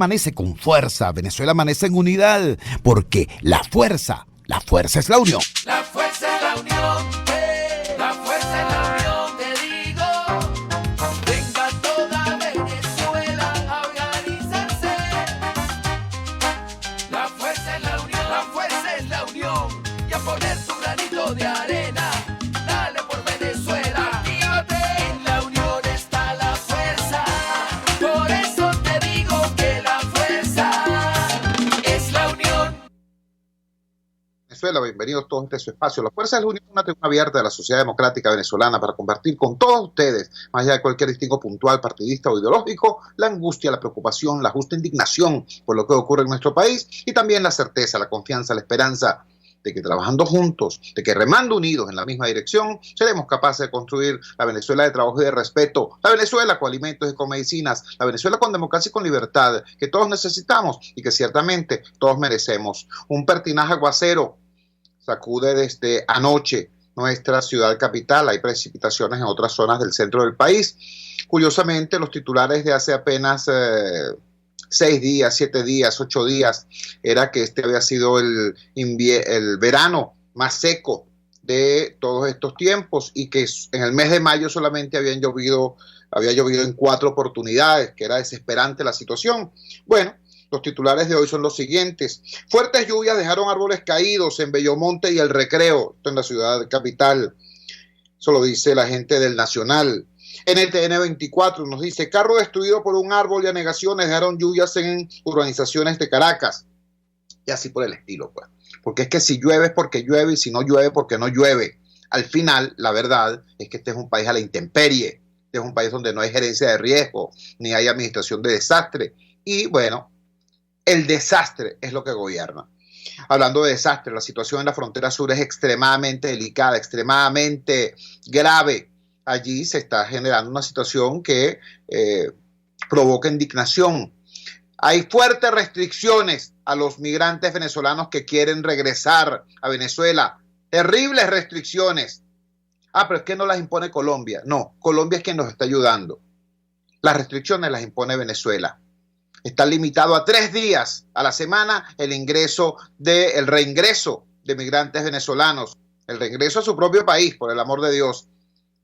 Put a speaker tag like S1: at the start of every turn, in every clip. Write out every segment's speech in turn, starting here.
S1: amanece con fuerza, Venezuela amanece en unidad, porque la fuerza es la unión.
S2: La fuerza es la unión, la fuerza es la unión, te digo. Venga toda Venezuela a organizarse. La fuerza es la unión, la fuerza es la unión. Y a poner tu granito de arena, dale por Venezuela. Actívate, en la unión está la fuerza. Por eso te digo que la fuerza es la unión.
S3: Venezuela, bienvenidos todos a este su espacio. La Fuerza es la Unión, una tribuna abierta de la sociedad democrática venezolana para compartir con todos ustedes, más allá de cualquier distingo puntual, partidista o ideológico, la angustia, la preocupación, la justa indignación por lo que ocurre en nuestro país y también la certeza, la confianza, la esperanza de que trabajando juntos, de que remando unidos en la misma dirección, seremos capaces de construir la Venezuela de trabajo y de respeto, la Venezuela con alimentos y con medicinas, la Venezuela con democracia y con libertad, que todos necesitamos y que ciertamente todos merecemos. Un pertinaz aguacero sacude desde anoche nuestra ciudad capital. Hay precipitaciones en otras zonas del centro del país. Curiosamente, los titulares de hace apenas 6 días, 7 días, 8 días, era que este había sido el verano más seco de todos estos tiempos y que en el mes de mayo solamente había llovido en 4 oportunidades, que era desesperante la situación. Bueno, los titulares de hoy son los siguientes. Fuertes lluvias dejaron árboles caídos en Bellomonte y El Recreo, esto en la ciudad capital. Eso lo dice la gente del Nacional. NTN 24 nos dice, carro destruido por un árbol y anegaciones dejaron lluvias en urbanizaciones de Caracas. Y así por el estilo, pues. Porque es que si llueve es porque llueve y si no llueve porque no llueve. Al final, la verdad es que este es un país a la intemperie. Este es un país donde no hay gerencia de riesgo, ni hay administración de desastre. Y bueno, el desastre es lo que gobierna. Hablando de desastre, la situación en la frontera sur es extremadamente delicada, extremadamente grave. Allí se está generando una situación que provoca indignación. Hay fuertes restricciones a los migrantes venezolanos que quieren regresar a Venezuela. Terribles restricciones. Pero es que no las impone Colombia. No, Colombia es quien nos está ayudando. Las restricciones las impone Venezuela. Está limitado a 3 días a la semana el reingreso de migrantes venezolanos, el reingreso a su propio país, por el amor de Dios.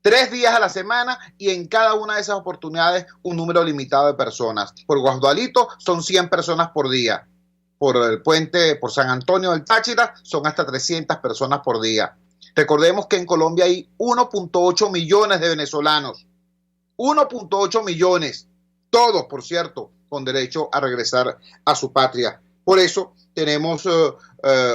S3: 3 días a la semana y en cada una de esas oportunidades un número limitado de personas. Por Guasdualito son 100 personas por día. Por el puente, por San Antonio del Táchira son hasta 300 personas por día. Recordemos que en Colombia hay 1.8 millones de venezolanos. 1.8 millones. Todos, por cierto, con derecho a regresar a su patria. Por eso tenemos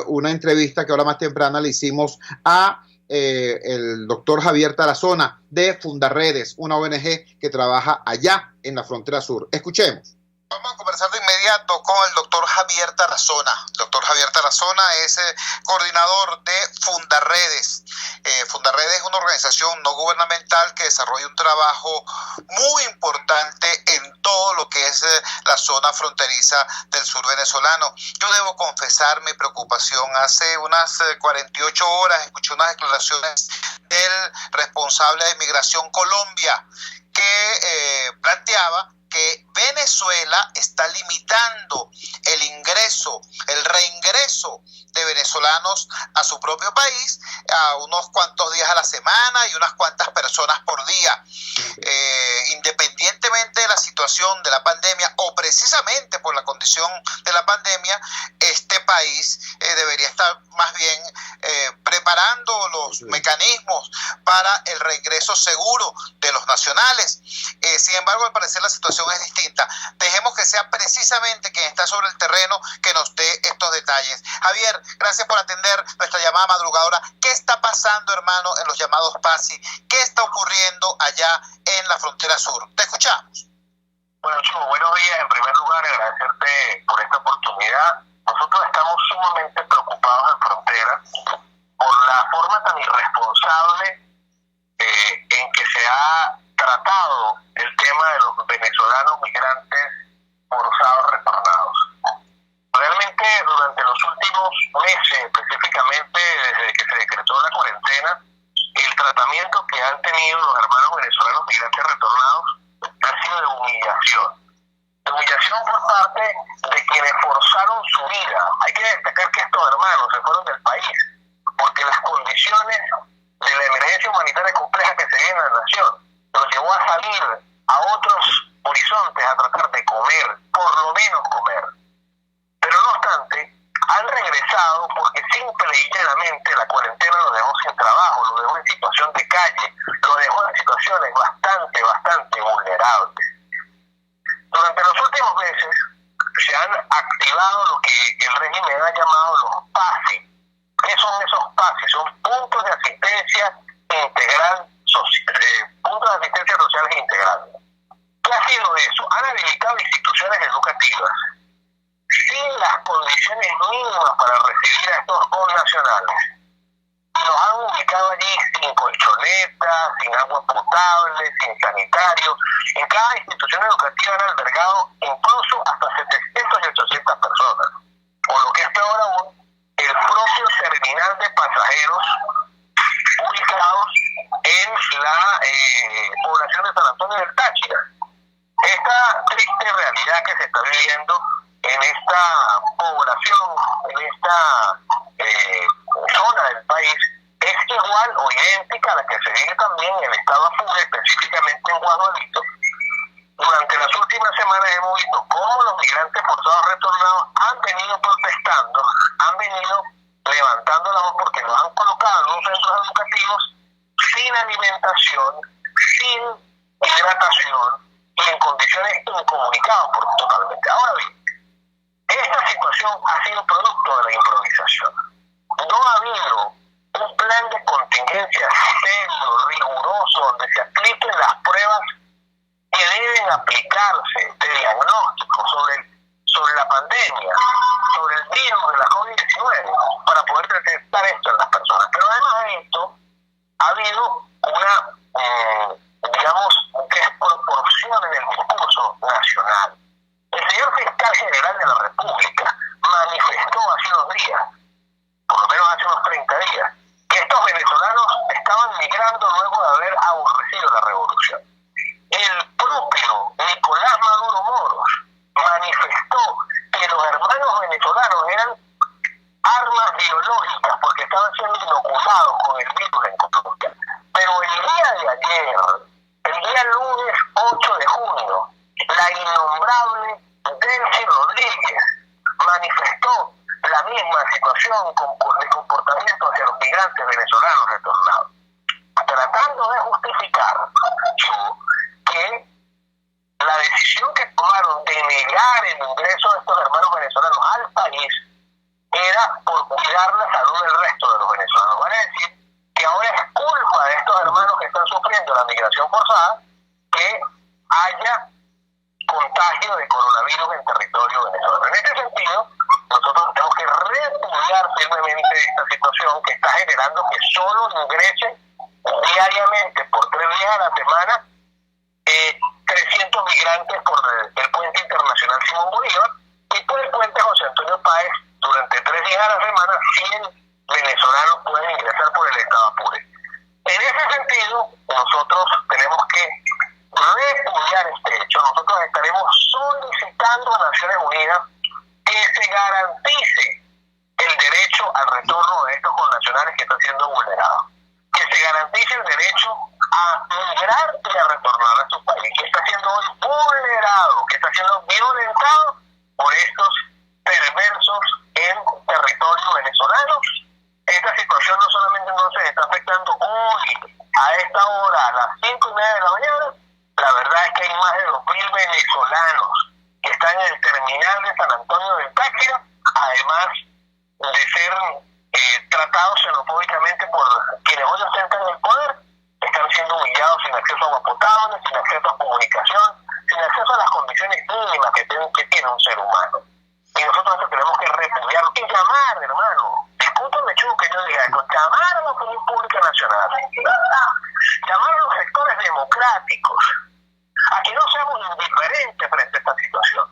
S3: una entrevista que ahora más temprana le hicimos a el doctor Javier Tarazona de Fundarredes, una ONG que trabaja allá en la frontera sur. Escuchemos. Vamos a conversar de inmediato con el doctor Javier Tarazona. El doctor Javier Tarazona es coordinador de Fundarredes. Fundarredes es una organización no gubernamental que desarrolla un trabajo muy importante en todo lo que es la zona fronteriza del sur venezolano. Yo debo confesar mi preocupación. Hace unas 48 horas escuché unas declaraciones del responsable de Migración Colombia que planteaba que Venezuela está limitando el ingreso, el reingreso de venezolanos a su propio país a unos cuantos días a la semana y unas cuantas personas por día. Independientemente de la situación de la pandemia o precisamente por la condición de la pandemia, este país debería estar más bien preparando los mecanismos para el reingreso seguro de los nacionales. Sin embargo, al parecer la situación es distinta. Dejemos que sea precisamente quien está sobre el terreno que nos dé estos detalles. Javier, gracias por atender nuestra llamada madrugadora. ¿Qué está pasando, hermano, en los llamados PASI? ¿Qué está ocurriendo allá en la frontera sur? Te escuchamos.
S4: Bueno, Chivo, buenos días. En primer lugar, agradecerte por esta oportunidad. Nosotros estamos sumamente preocupados en frontera por la forma tan irresponsable en que se ha tratado el tema de los venezolanos migrantes forzados retornados. Realmente durante los últimos meses, específicamente desde que se decretó la cuarentena, el tratamiento que han tenido los hermanos venezolanos migrantes retornados ha sido de humillación. De humillación por parte de quienes forzaron su vida. Hay que destacar que estos hermanos se fueron del país porque las condiciones de la emergencia humanitaria compleja que se vive en la nación los llevó a salir a otros horizontes a tratar de comer, por lo menos comer. Pero no obstante, han regresado porque simple y llanamente la cuarentena los dejó sin trabajo, los dejó en situación de calle, los dejó en situaciones bastante vulnerables. Durante los últimos meses se han activado lo que el régimen ha llamado los PASI. ¿Qué son esos PASI? Son puntos de asistencia integral, puntos de asistencia sociales integrales. ¿Qué ha sido eso? Han habilitado instituciones educativas sin las condiciones mínimas para recibir a estos connacionales. Los han ubicado allí sin colchonetas, sin agua potable, sin sanitarios. En cada institución educativa han albergado incluso hasta 700 y 800 personas. O lo que es peor aún, el propio terminal de pasajeros ubicados en la población de San Antonio del Táchira. Esta triste realidad que se está viviendo en esta población, en esta zona del país, es igual o idéntica a la que se vive también en el estado Apure, específicamente en Guadualito. Durante las últimas semanas hemos visto cómo los migrantes forzados retornados han venido protestando, han venido levantando la voz porque los han colocado en unos centros educativos sin alimentación, sin hidratación y en condiciones incomunicadas totalmente. Ahora bien, esta situación ha sido producto de la improvisación. No ha habido un plan de contingencia serio, riguroso, donde se apliquen las pruebas que deben aplicarse de diagnóstico sobre la pandemia, sobre el virus de la COVID-19, para poder detectar esto en las personas. Pero además de esto, ha habido una, desproporción en el discurso nacional. El señor fiscal general de la República manifestó hace unos días, por lo menos hace unos 30 días, que estos venezolanos estaban migrando luego de haber aborrecido la revolución. El propio Nicolás Maduro Moros manifestó que los hermanos venezolanos eran armas biológicas porque estaban siendo inoculados con el virus en Colombia. Pero el día de ayer, el día lunes 8 de junio, la innombrable Delcy Rodríguez manifestó la misma situación de comportamiento hacia los migrantes venezolanos retornados, tratando de justificar que la decisión que tomaron de negar el ingreso de estos hermanos venezolanos al país era por cuidar la salud del resto de los venezolanos. Van a decir que ahora es culpa de estos hermanos que están sufriendo la migración forzada que haya contagio de coronavirus en territorio venezolano. En este sentido, nosotros tenemos que repudiar firmemente esta situación que está generando que solo ingresen diariamente por 3 días a la semana 300 migrantes por el puente internacional Simón Bolívar y por el puente José Antonio Páez durante 3 días a la semana 100 venezolanos pueden ingresar por el estado Apure. En ese sentido, nosotros tenemos que repudiar este hecho. Nosotros estaremos solicitando a Naciones Unidas que se garantice el derecho al retorno de estos connacionales que están siendo vulnerados, que se garantice el derecho a migrar y a retornar a su país, que está siendo hoy vulnerado, que está siendo violentado por estos perversos en territorio venezolano. Esta situación no solamente entonces está afectando hoy, a esta hora, a las 5:30 de la mañana. La verdad es que hay más de 2.000 venezolanos que están en el terminal de San Antonio del Táchira, además de ser tratados xenofóbicamente por quienes hoy ostentan el poder, están siendo humillados sin acceso a agua potable, sin acceso a comunicación, sin acceso a las condiciones mínimas que tiene un ser humano. Y nosotros esto tenemos que repudiar y llamar, hermano. Discúlpame, Chu, que yo diga esto, llamar a la opinión pública nacional, llamar a los sectores democráticos a que no seamos indiferentes frente a esta situación.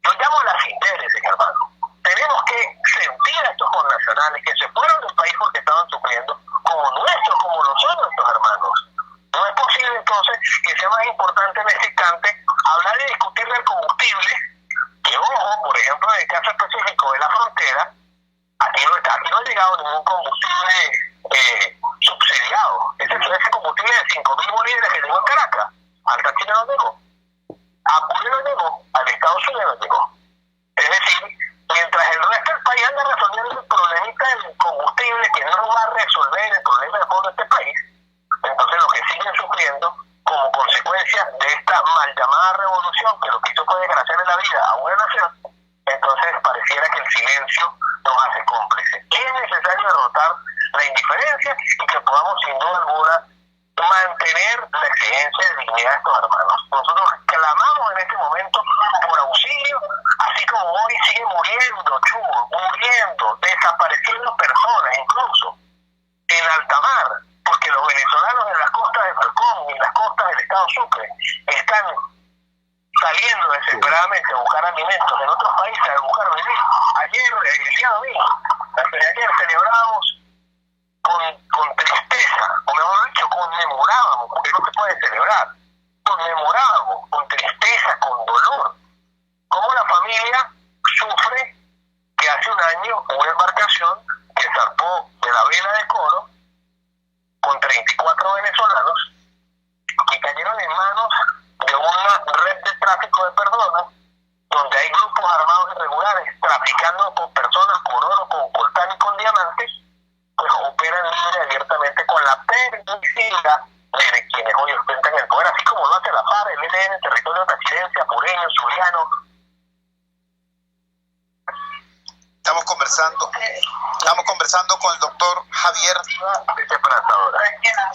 S4: Yo llamo a las intereses, hermano. Tenemos que sentir a estos connacionales que se fueron del país porque estaban sufriendo, como lo son nuestros hermanos. No es posible entonces que sea más importante en este instante hablar y discutir del combustible, que ojo, un combustible subsidiado. Ese combustible de 5.000 bolívares que llegó en Caracas, al Táchira no llegó, a Apure no llegó, al Estado Zulia no llegó. Es decir, mientras el resto del país anda resolviendo el problemita del combustible que no va a resolver el problema de fondo de este país, entonces los que siguen sufriendo como consecuencia de esta mal llamada revolución, que lo que hizo fue desgraciarle la vida a una nación, entonces pareciera que el silencio nos hace cómplices. Es necesario derrotar la indiferencia y que podamos sin duda alguna mantener la exigencia de dignidad de estos hermanos. Nosotros clamamos en este momento por auxilio, así como hoy sigue muriendo chubos, muriendo, desapareciendo personas, incluso en alta mar, porque los venezolanos en las costas de Falcón y en las costas del estado Sucre están saliendo desesperadamente a buscar alimentos en otros países, a buscar vivir. Ayer, el día domingo, antes de ayer, celebrábamos con tristeza, o mejor dicho, conmemorábamos, porque no se puede celebrar, conmemorábamos con tristeza, con dolor, cómo la familia sufre que hace un año una embarcación que zarpó de la vela de Coro con 34 venezolanos que cayeron en manos de una red de tráfico de personas donde hay grupos armados irregulares traficando con personas, con oro, con coltán y con diamantes, pues operan libre abiertamente con la permisividad de quienes hoy ostentan el poder, así como lo hace la FARC, el ELN, el territorio tachirense, apureño, zuliano.
S5: Estamos conversando con el doctor Javier.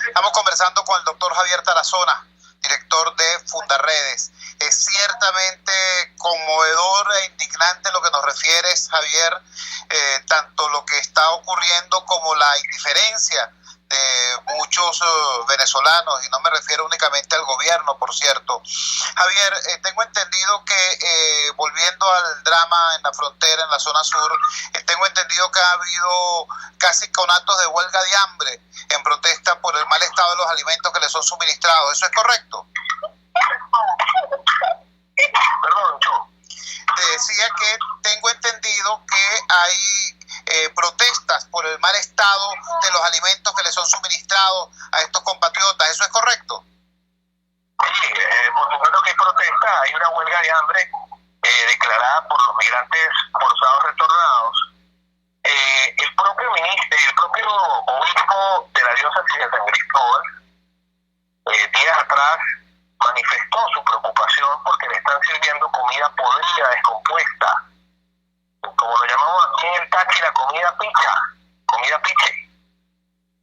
S5: Estamos conversando con el doctor Javier Tarazona, director de Fundarredes. Es ciertamente conmovedor e indignante lo que nos refieres, Javier, tanto lo que está ocurriendo como la indiferencia de muchos venezolanos, y no me refiero únicamente al gobierno, por cierto. Javier, tengo entendido que, volviendo al drama en la frontera, en la zona sur, tengo entendido que ha habido casi conatos de huelga de hambre en protesta por el mal estado de los alimentos que les son suministrados. ¿Eso es correcto?
S4: Perdón, yo.
S5: Te decía que tengo entendido que hay protestas por el mal estado de los alimentos que les son suministrados a estos compatriotas. ¿Eso es correcto?
S4: Sí, por supuesto que hay protestas. Hay una huelga de hambre declarada por los migrantes forzados retornados. El propio obispo de la diócesis de San Cristóbal, días atrás, manifestó su preocupación porque le están sirviendo comida podrida, descompuesta, como lo llamamos aquí en el Táchira, comida piche.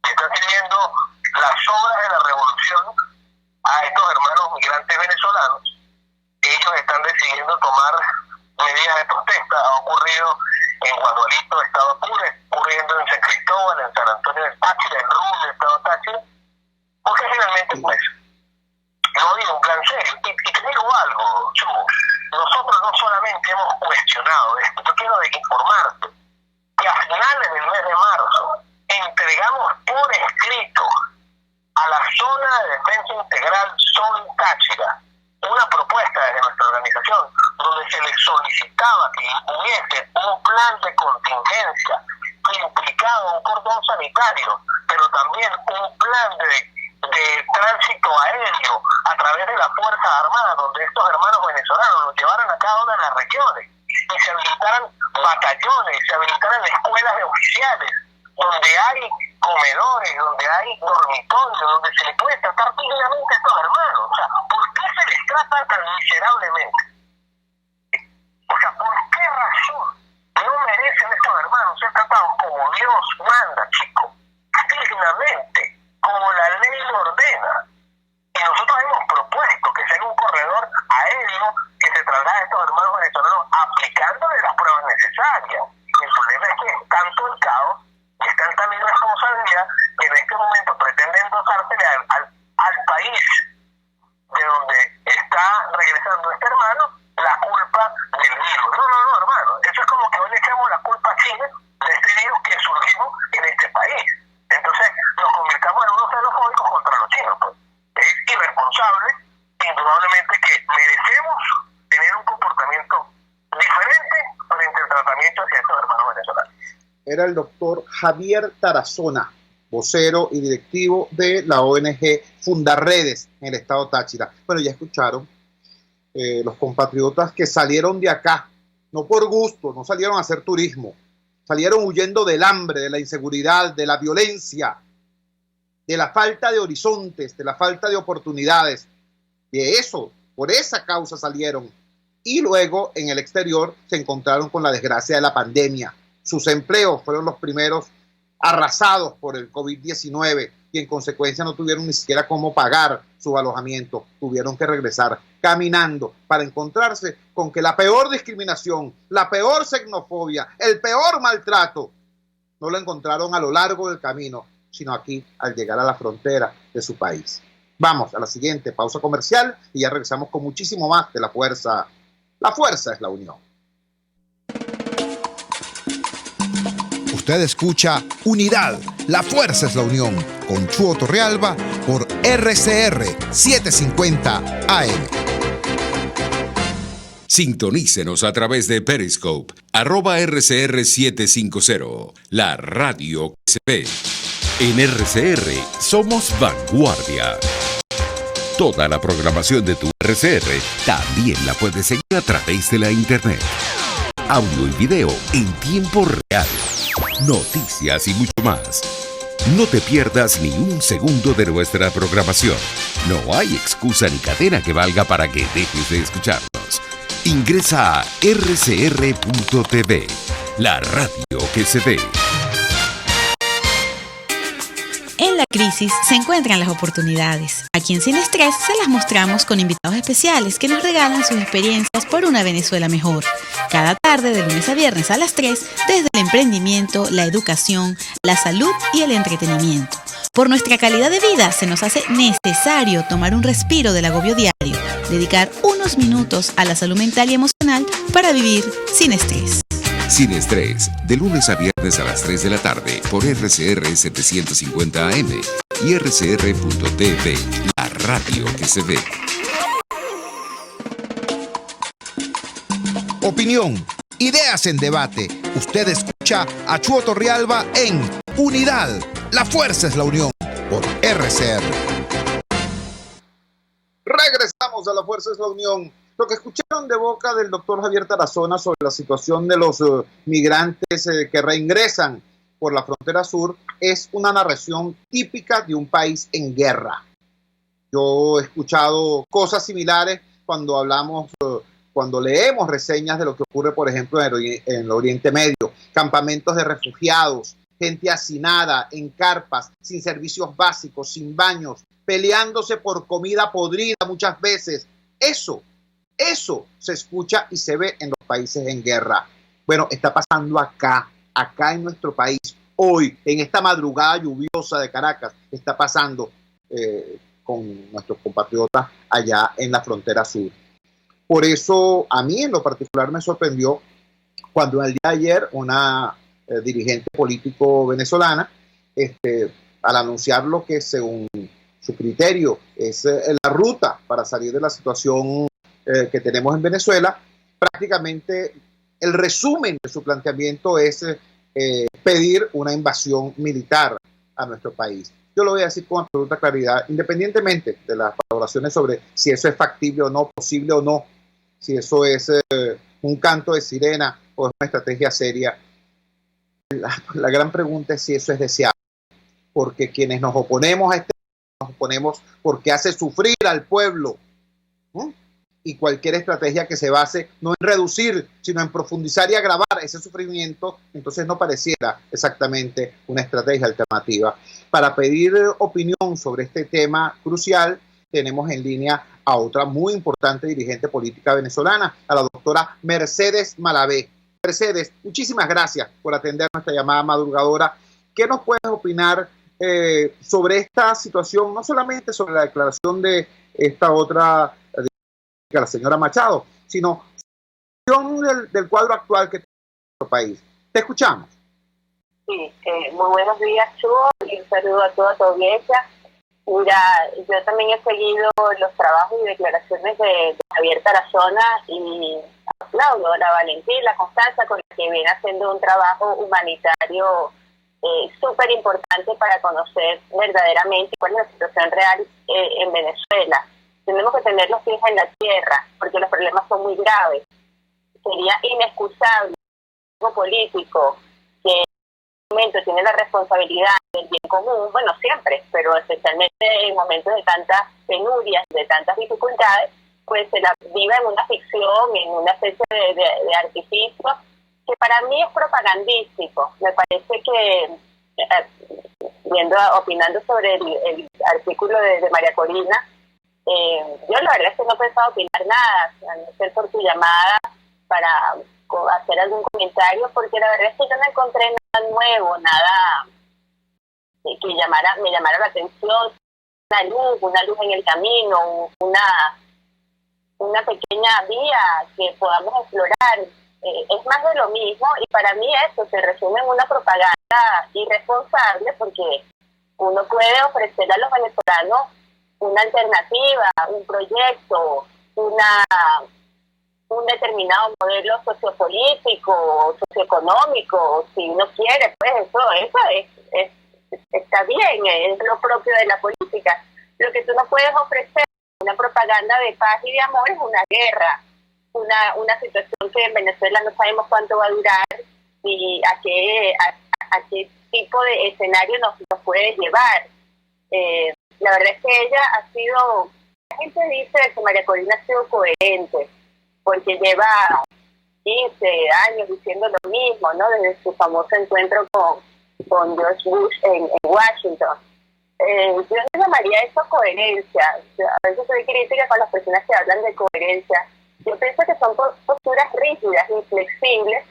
S4: Le están sirviendo las sobras de la revolución a estos hermanos migrantes venezolanos. Ellos están decidiendo tomar medidas de protesta. Ha ocurrido en Guadualito, estado Apure, ocurriendo en San Cristóbal, en San Antonio del Táchira, en Rubio, estado Táchira, porque finalmente pues no había un plan serio. Y te digo algo, Chubo, nosotros no solamente hemos cuestionado esto, yo quiero informarte que a finales del mes de marzo entregamos por escrito a la Zona de Defensa Integral Sol Táchira una propuesta desde nuestra organización donde se les solicitaba que hubiese un plan de contingencia que implicaba un cordón sanitario, pero también un plan de tránsito aéreo a través de la Fuerza Armada, donde estos hermanos venezolanos los llevaran a cada una de las regiones y se habilitaran batallones, se habilitaran escuelas de oficiales, donde hay comedores, donde hay dormitorios, donde se les puede tratar dignamente a estos hermanos. O sea, ¿por qué se les trata tan miserablemente? O sea, ¿por qué razón no merecen estos hermanos ser tratados como Dios manda, chicos? Dignamente, como la ley lo ordena. Y nosotros hemos propuesto que sea un corredor aéreo que se traslade a estos hermanos venezolanos aplicándole las pruebas necesarias. El problema es que es tanto el caos y es tanta mi responsabilidad que en este momento pretenden dosársele al país de donde está regresando este hermano la culpa del virus. No, hermano. Eso es como que hoy le echamos la culpa a China de este virus que surgió en este país. Entonces nos convirtamos en unos xenofóbicos contra los chinos. Pues es irresponsable, indudablemente que merecemos tener un comportamiento diferente frente al tratamiento hacia estos hermanos venezolanos.
S3: era el doctor Javier Tarazona, vocero y directivo de la ONG Fundarredes en el estado Táchira. Bueno, ya escucharon los compatriotas que salieron de acá, no por gusto, no salieron a hacer turismo, salieron huyendo del hambre, de la inseguridad, de la violencia, de la falta de horizontes, de la falta de oportunidades. De eso, por esa causa salieron. Y luego en el exterior se encontraron con la desgracia de la pandemia. Sus empleos fueron los primeros arrasados por el COVID-19 y en consecuencia no tuvieron ni siquiera cómo pagar su alojamiento. Tuvieron que regresar caminando para encontrarse con que la peor discriminación, la peor xenofobia, el peor maltrato, no lo encontraron a lo largo del camino, sino aquí al llegar a la frontera de su país. Vamos a la siguiente pausa comercial y ya regresamos con muchísimo más de La Fuerza. La fuerza es la unión.
S1: Usted escucha Unidad, la fuerza es la unión, con Chuo Torrealba por RCR 750 AM.
S6: Sintonícenos a través de Periscope, @RCR750, la radio que se ve. En RCR somos vanguardia. Toda la programación de tu RCR también la puedes seguir a través de la internet. Audio y video en tiempo real. Noticias y mucho más. No te pierdas ni un segundo de nuestra programación. No hay excusa ni cadena que valga para que dejes de escucharnos. Ingresa a rcr.tv, la radio que se ve.
S7: En la crisis se encuentran las oportunidades. Aquí en Sin Estrés se las mostramos con invitados especiales que nos regalan sus experiencias por una Venezuela mejor. Cada tarde, de lunes a viernes a las 3, desde el emprendimiento, la educación, la salud y el entretenimiento. Por nuestra calidad de vida se nos hace necesario tomar un respiro del agobio diario, dedicar unos minutos a la salud mental y emocional para vivir sin estrés.
S6: Sin Estrés, de lunes a viernes a las 3 de la tarde por RCR 750 AM y RCR.tv, la radio que se ve.
S1: Opinión, ideas en debate. Usted escucha a Chuo Torrealba en Unidad, la fuerza es la unión, por RCR.
S3: Regresamos a La Fuerza es la Unión. Lo que escucharon de boca del doctor Javier Tarazona sobre la situación de los migrantes que reingresan por la frontera sur es una narración típica de un país en guerra. Yo he escuchado cosas similares cuando hablamos, cuando leemos reseñas de lo que ocurre, por ejemplo, en el Oriente Medio, campamentos de refugiados, gente hacinada en carpas, sin servicios básicos, sin baños, peleándose por comida podrida muchas veces. Eso se escucha y se ve en los países en guerra. Bueno, está pasando acá en nuestro país. Hoy, en esta madrugada lluviosa de Caracas, está pasando con nuestros compatriotas allá en la frontera sur. Por eso, a mí en lo particular me sorprendió cuando el día de ayer una dirigente político venezolana, al anunciar lo que según su criterio es la ruta para salir de la situación que tenemos en Venezuela, prácticamente el resumen de su planteamiento es pedir una invasión militar a nuestro país. Yo lo voy a decir con absoluta claridad, independientemente de las valoraciones sobre si eso es factible o no, posible o no, si eso es un canto de sirena o es una estrategia seria. La gran pregunta es si eso es deseable, porque quienes nos oponemos a nos oponemos porque hace sufrir al pueblo. Y cualquier estrategia que se base no en reducir, sino en profundizar y agravar ese sufrimiento, entonces no pareciera exactamente una estrategia alternativa. Para pedir opinión sobre este tema crucial, tenemos en línea a otra muy importante dirigente política venezolana, a la doctora Mercedes Malavé. Mercedes, muchísimas gracias por atender nuestra llamada madrugadora. ¿Qué nos puedes opinar sobre esta situación, no solamente sobre la declaración de esta otra, la señora Machado, sino del cuadro actual que tiene nuestro país? Te escuchamos.
S8: Sí, muy buenos días, Chuo, y un saludo a toda tu audiencia. Mira, yo también he seguido los trabajos y declaraciones de Javier Tarazona y aplaudo la valentía y la constancia con la que viene haciendo un trabajo humanitario súper importante para conocer verdaderamente cuál es la situación real en Venezuela. Tenemos que tener los pies en la tierra, porque los problemas son muy graves. Sería inexcusable un político que en este momento tiene la responsabilidad del bien común, bueno, siempre, pero especialmente en momentos de tantas penurias, de tantas dificultades, pues se la viva en una ficción, en una especie de artificio, que para mí es propagandístico. Me parece que, opinando sobre el artículo de María Corina, yo la verdad es que no pensaba opinar nada, a no ser por tu llamada para hacer algún comentario, porque la verdad es que yo no encontré nada nuevo, nada que me llamara la atención, una luz en el camino, una pequeña vía que podamos explorar. Es más de lo mismo, y para mí eso se resume en una propaganda irresponsable, porque uno puede ofrecer a los venezolanos una alternativa, un proyecto, un determinado modelo sociopolítico, socioeconómico, si uno quiere, pues eso está bien, es lo propio de la política. Lo que tú no puedes ofrecer, una propaganda de paz y de amor, es una guerra, una situación que en Venezuela no sabemos cuánto va a durar y a qué tipo de escenario nos puede llevar. La verdad es que ella ha sido, la gente dice que María Corina ha sido coherente, porque lleva 15 años diciendo lo mismo, ¿no? Desde su famoso encuentro con George Bush en Washington. Yo no llamaría eso coherencia. A veces soy crítica con las personas que hablan de coherencia. Yo pienso que son posturas rígidas, inflexibles,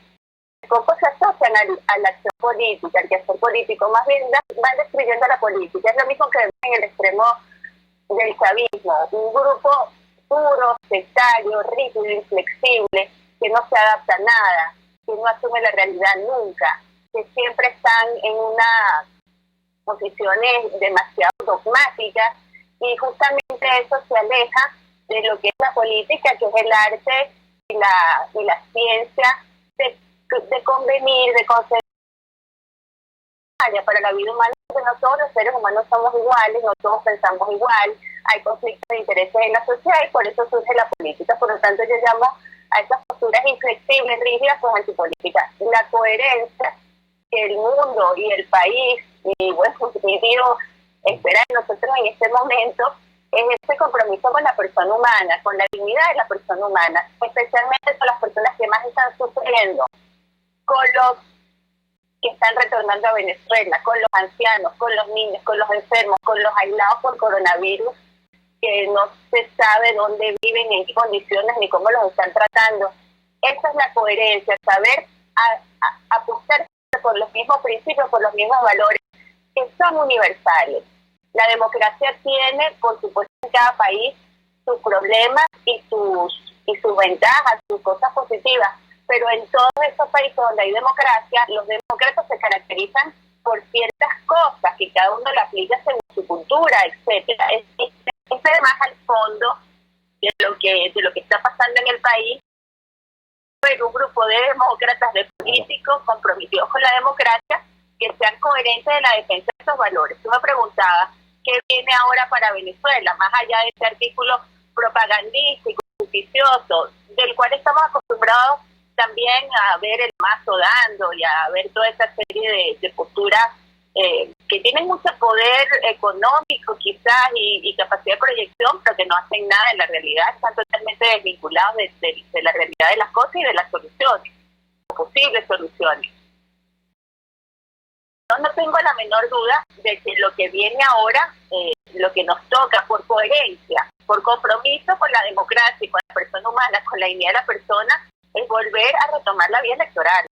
S8: que poco se asocian a la acción política, al quehacer político. Más bien van destruyendo la política. Es lo mismo que vemos en el extremo del chavismo. Un grupo puro, sectario, rígido, inflexible, que no se adapta a nada, que no asume la realidad nunca, que siempre están en unas posiciones demasiado dogmáticas, y justamente eso se aleja de lo que es la política, que es el arte y la ciencia de convenir, de consensuar para la vida humana, porque no todos los seres humanos somos iguales, no todos pensamos igual, hay conflictos de intereses en la sociedad y por eso surge la política. Por lo tanto, yo llamo a estas posturas inflexibles, rígidas, pues antipolíticas. La coherencia que el mundo y el país y Dios espera de nosotros en este momento es este compromiso con la persona humana, con la dignidad de la persona humana, especialmente con las personas que más están sufriendo, con los que están retornando a Venezuela, con los ancianos, con los niños, con los enfermos, con los aislados por coronavirus, que no se sabe dónde viven, en qué condiciones, ni cómo los están tratando. Esa es la coherencia, saber apostar por los mismos principios, por los mismos valores, que son universales. La democracia tiene, por supuesto, en cada país sus problemas y sus ventajas, sus cosas positivas, pero en todos esos países donde hay democracia, los demócratas se caracterizan por ciertas cosas que cada uno le aplica según su cultura, etcétera. Es además al fondo de lo que está pasando en el país, pero un grupo de demócratas, de políticos comprometidos con la democracia, que sean coherentes de la defensa de esos valores. Tú me preguntabas qué viene ahora para Venezuela, más allá de este artículo propagandístico, juicioso, del cual estamos acostumbrados también a ver el mazo dando y a ver toda esa serie de posturas que tienen mucho poder económico quizás y capacidad de proyección, pero que no hacen nada en la realidad, están totalmente desvinculados de la realidad de las cosas y de las soluciones, posibles soluciones. Yo no tengo la menor duda de que lo que viene ahora, lo que nos toca por coherencia, por compromiso con la democracia y con la persona humana, con la dignidad de la persona, es volver a retomar la vía electoral,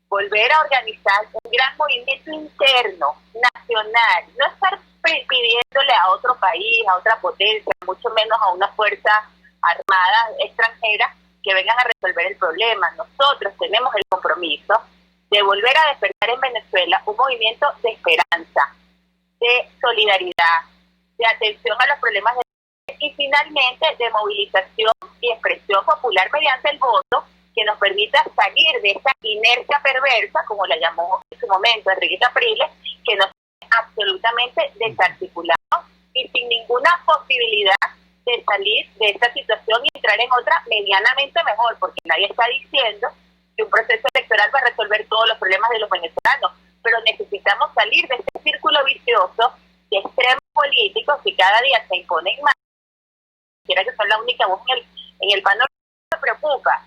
S8: volver a organizar un gran movimiento interno, nacional, no estar pidiéndole a otro país, a otra potencia, mucho menos a una fuerza armada extranjera que vengan a resolver el problema. Nosotros tenemos el compromiso de volver a despertar en Venezuela un movimiento de esperanza, de solidaridad, de atención a los problemas de y finalmente de movilización y expresión popular mediante el voto, que nos permita salir de esta inercia perversa, como la llamó en su momento Enrique Capriles, que nos tiene absolutamente desarticulados y sin ninguna posibilidad de salir de esta situación y entrar en otra medianamente mejor, porque nadie está diciendo que un proceso electoral va a resolver todos los problemas de los venezolanos, pero necesitamos salir de este círculo vicioso de extremos políticos que cada día se imponen más, que son la única voz en el panorama. Me preocupa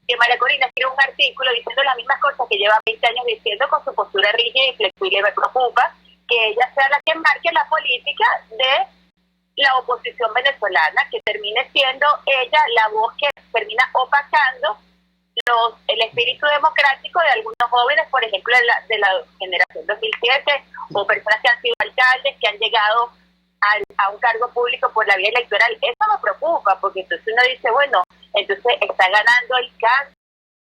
S8: que María Corina escriba un artículo diciendo las mismas cosas que lleva 20 años diciendo con su postura rígida y flexible. Me preocupa que ella sea la que marque la política de la oposición venezolana, que termine siendo ella la voz que termina opacando el espíritu democrático de algunos jóvenes, por ejemplo, de la generación 2007, o personas que han sido alcaldes, que han llegado a un cargo público por la vía electoral. Eso me preocupa, porque entonces uno dice, bueno, entonces está ganando el cambio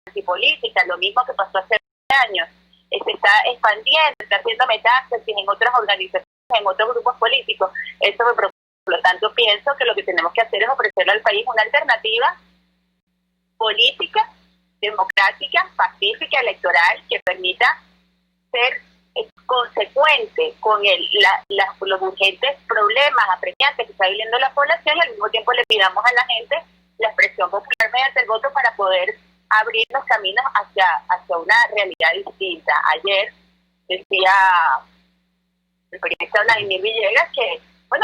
S8: antipolítica, lo mismo que pasó hace 20 años. Se está expandiendo, está haciendo metástasis en otras organizaciones, en otros grupos políticos. Eso me preocupa. Por lo tanto, pienso que lo que tenemos que hacer es ofrecerle al país una alternativa política, democrática, pacífica, electoral, que permita ser consecuente con los urgentes problemas apremiantes que está viviendo la población, y al mismo tiempo le pidamos a la gente la expresión popular mediante el voto para poder abrirnos caminos hacia una realidad distinta. Ayer decía el periodista Vladimir Villegas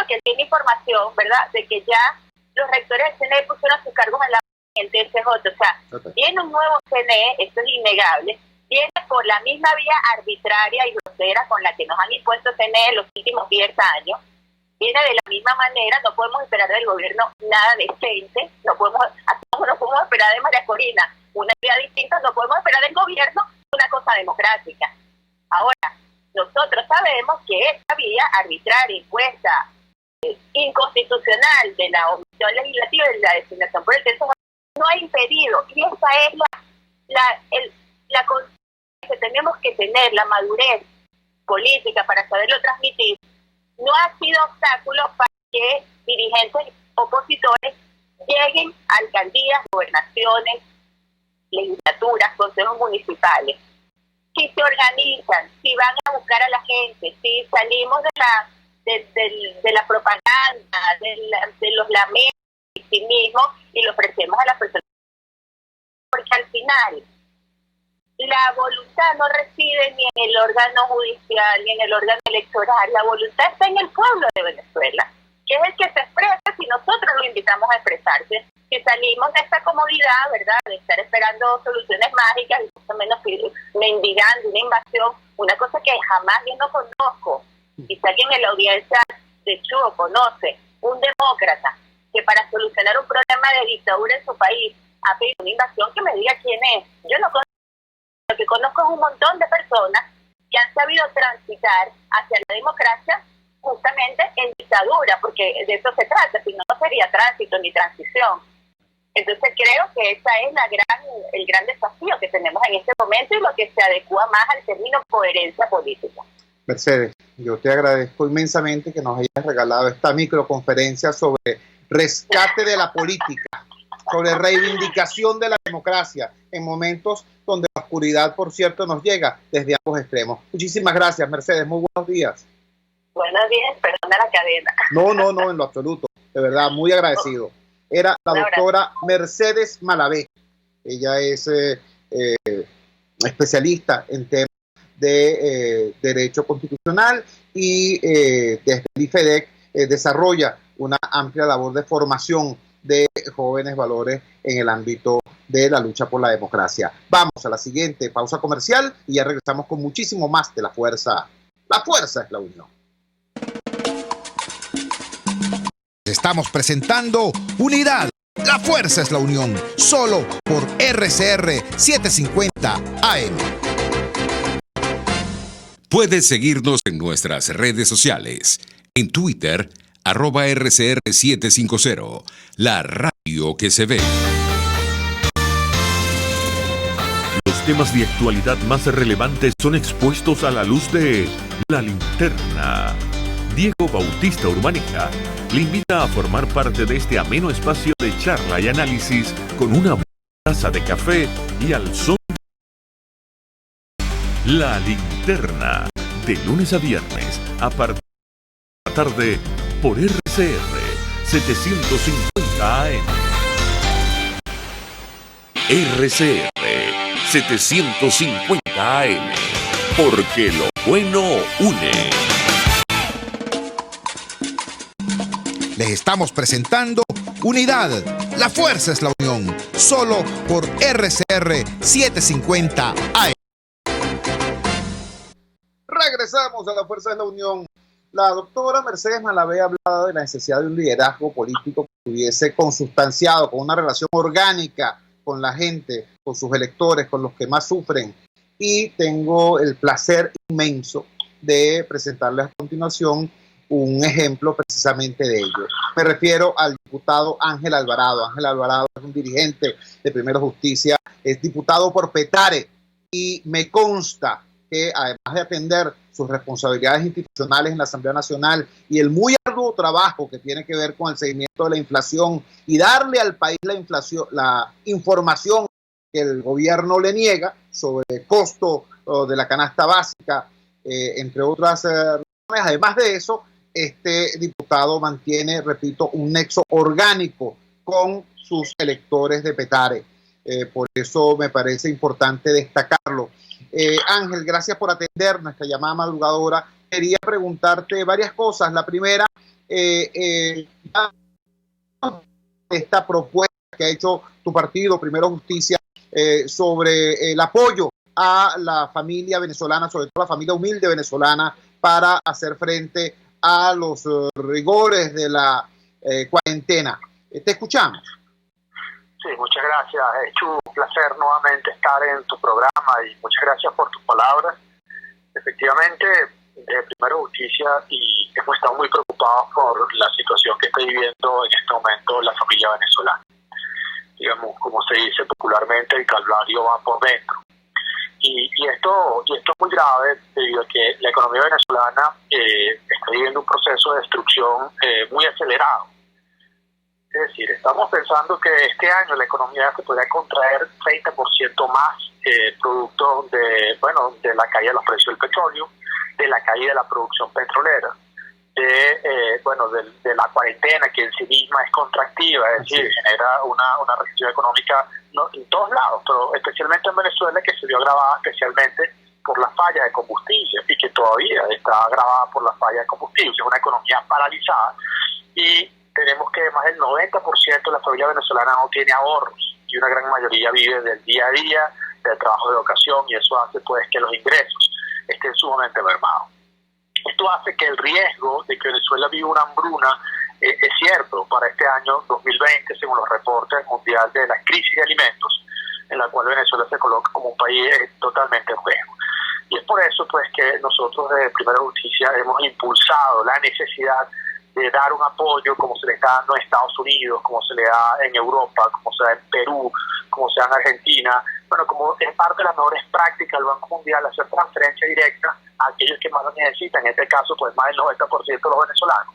S8: que tiene información, ¿verdad?, de que ya los rectores del CNE pusieron sus cargos en la gente del CJ. O sea, viene un nuevo CNE, esto es innegable, viene por la misma vía arbitraria y grosera con la que nos han impuesto CNE en los últimos 10 años, viene de la misma manera. No podemos esperar del gobierno nada decente, no podemos esperar de María Corina una vía distinta, no podemos esperar del gobierno una cosa democrática. Ahora, nosotros sabemos que esta vía arbitraria, impuesta, inconstitucional de la omisión legislativa y de la designación por el texto no ha impedido, y esa es la conciencia que tenemos que tener, la madurez política para saberlo transmitir, no ha sido obstáculo para que dirigentes opositores lleguen a alcaldías, gobernaciones, legislaturas, consejos municipales. Si se organizan, si van a buscar a la gente, si salimos de la propaganda, de los lamentos de sí mismos y lo ofrecemos a las personas. Porque al final, la voluntad no reside ni en el órgano judicial, ni en el órgano electoral. La voluntad está en el pueblo de Venezuela, que es el que se expresa si nosotros lo invitamos a expresarse. Si salimos de esta comodidad, ¿verdad?, de estar esperando soluciones mágicas y más o menos mendigando una invasión, una cosa que jamás yo no conozco. Y si alguien en la audiencia de Chuo conoce un demócrata que para solucionar un problema de dictadura en su país ha pedido una invasión, que me diga quién es. Yo no conozco. Lo que conozco es un montón de personas que han sabido transitar hacia la democracia justamente en dictadura, porque de eso se trata, si no, no sería tránsito ni transición. Entonces creo que esa es el gran desafío que tenemos en este momento y lo que se adecua más al término coherencia política.
S3: Mercedes, yo te agradezco inmensamente que nos hayas regalado esta microconferencia sobre rescate de la política, sobre reivindicación de la democracia en momentos donde la oscuridad, por cierto, nos llega desde ambos extremos. Muchísimas gracias, Mercedes. Muy buenos días.
S8: Buenos días, perdona la cadena.
S3: No, en lo absoluto. De verdad, muy agradecido. Era la doctora Mercedes Malavé. Ella es especialista en temas de derecho constitucional y desde el IFEDEC desarrolla una amplia labor de formación de jóvenes valores en el ámbito de la lucha por la democracia. Vamos a la siguiente pausa comercial y ya regresamos con muchísimo más de La Fuerza. La fuerza es la unión.
S1: Estamos presentando Unidad. La fuerza es la unión. Solo por RCR 750 AM.
S6: Puedes seguirnos en nuestras redes sociales. En Twitter, @RCR750. La radio que se ve.
S9: Los temas de actualidad más relevantes son expuestos a la luz de La Linterna. Diego Bautista Urbaneja le invita a formar parte de este ameno espacio de charla y análisis con una buena taza de café y al son. La Linterna, de lunes a viernes, a partir de la tarde, por RCR 750 AM.
S6: RCR 750 AM, porque lo bueno une.
S1: Les estamos presentando Unidad, la fuerza es la unión, solo por RCR 750 AM.
S3: Regresamos a la fuerza de la unión. La doctora Mercedes Malavé ha hablado de la necesidad de un liderazgo político que estuviese consustanciado, con una relación orgánica con la gente, con sus electores, con los que más sufren. Y tengo el placer inmenso de presentarles a continuación un ejemplo precisamente de ello. Me refiero al diputado Ángel Alvarado. Ángel Alvarado es un dirigente de Primero Justicia, es diputado por Petare y me consta que además de atender sus responsabilidades institucionales en la Asamblea Nacional y el muy arduo trabajo que tiene que ver con el seguimiento de la inflación y darle al país la información que el gobierno le niega sobre el costo de la canasta básica, entre otras razones. Además de eso, este diputado mantiene, repito, un nexo orgánico con sus electores de Petare. Por eso me parece importante destacarlo. Ángel, gracias por atender nuestra llamada madrugadora. Quería preguntarte varias cosas. La primera, esta propuesta que ha hecho tu partido, Primero Justicia, sobre el apoyo a la familia venezolana, sobre todo la familia humilde venezolana, para hacer frente a los rigores de la cuarentena. Te escuchamos.
S10: Sí, muchas gracias. Es un placer nuevamente estar en tu programa y muchas gracias por tus palabras. Efectivamente, Primero Justicia y hemos estado muy preocupados por la situación que está viviendo en este momento la familia venezolana. Digamos, como se dice popularmente, el calvario va por dentro. Y esto es muy grave debido a que la economía venezolana está viviendo un proceso de destrucción muy acelerado. Es decir, estamos pensando que este año la economía se podría contraer 30% más producto de la caída de los precios del petróleo, de la caída de la producción petrolera, de la cuarentena que en sí misma es contractiva, es decir, genera una recesión económica en todos lados, pero especialmente en Venezuela, que se vio agravada especialmente por la falla de combustible y que todavía está agravada por la falla de combustible. Es una economía paralizada y tenemos que más del 90% de la familia venezolana no tiene ahorros y una gran mayoría vive del día a día, del trabajo de ocasión, y eso hace pues que los ingresos estén sumamente mermados. Esto hace que el riesgo de que Venezuela viva una hambruna es cierto para este año 2020, según los reportes mundiales de la crisis de alimentos, en la cual Venezuela se coloca como un país totalmente en riesgo. Y es por eso pues que nosotros de Primera Justicia hemos impulsado la necesidad de dar un apoyo como se le está dando en Estados Unidos, como se le da en Europa, como se da en Perú, como se da en Argentina, como es parte de las mejores prácticas del Banco Mundial, hacer transferencia directa a aquellos que más lo necesitan, en este caso pues más del 90% de los venezolanos,